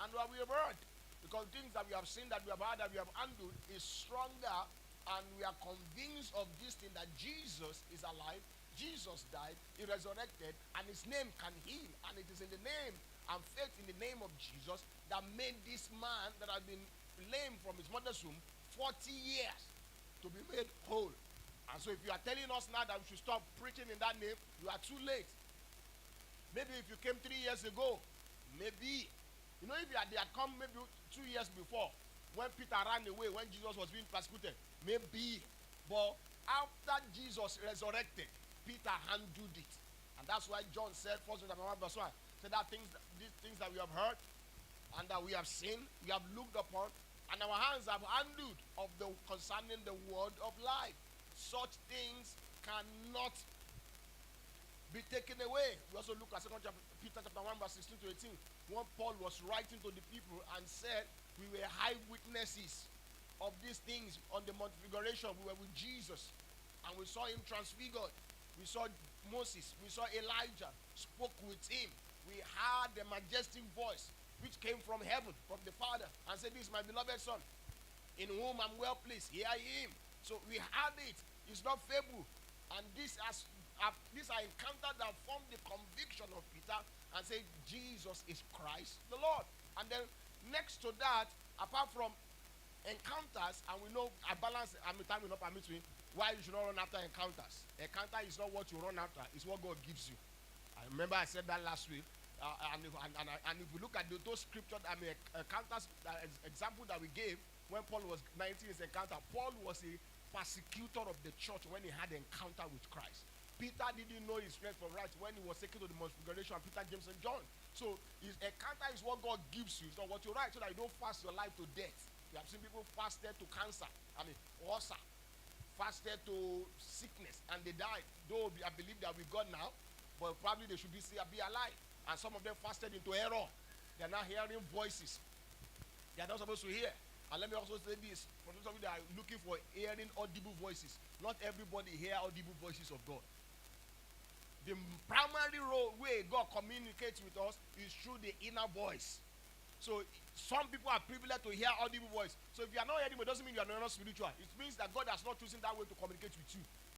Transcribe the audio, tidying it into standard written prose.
than what we have heard. Because things that we have seen, that we have heard, that we have handled is stronger, and we are convinced of this thing that Jesus is alive, Jesus died, he resurrected, and his name can heal. And it is in the name and faith in the name of Jesus that made this man that had been lame from his mother's womb 40 years to be made whole. And so if you are telling us now that we should stop preaching in that name, you are too late. Maybe if you came 3 years ago, maybe. You know, if they had come maybe 2 years before, when Peter ran away, when Jesus was being persecuted, maybe. But after Jesus resurrected, Peter handled it. And that's why John said, 1 John 1 verse 1, said that these things that we have heard and that we have seen, we have looked upon, and our hands have handled of the concerning the word of life. Such things cannot be taken away. We also look at 2 Peter chapter 1 verse 16 to 18, when Paul was writing to the people and said, we were eyewitnesses of these things on the Mount Figuration. We were with Jesus, and we saw him transfigured. We saw Moses, we saw Elijah, spoke with him. We heard the majestic voice which came from heaven, from the Father, and said, this is my beloved Son, in whom I'm well pleased. Hear him. So we had it. It's not fable. And these are encounters that formed the conviction of Peter and say, Jesus is Christ the Lord. And then next to that, apart from encounters, and we know a balance, time will not permit me, why you should not run after encounters. Encounter is not what you run after, it's what God gives you. I remember I said that last week. And if we look at those scriptures, encounters, example that we gave when Paul was 19 his encounter, Paul was a persecutor of the church when he had an encounter with Christ. Peter didn't know his left from right when he was taken to the Mount Figuration, Peter, James, and John. So his encounter is what God gives you. It's not what you write, so that you don't fast your life to death. You have seen people fasted to cancer, ulcer, fasted to sickness, and they died. Though I believe they are with God now, but probably they should be alive. And some of them fasted into error. They are now hearing voices they are not supposed to hear. And let me also say this, for those of you that are looking for hearing audible voices, not everybody hear audible voices of God. The primary way God communicates with us is through the inner voice. So some people are privileged to hear audible voice. So if you are not hearing, it doesn't mean you are not spiritual. It means that God has not chosen that way to communicate with you.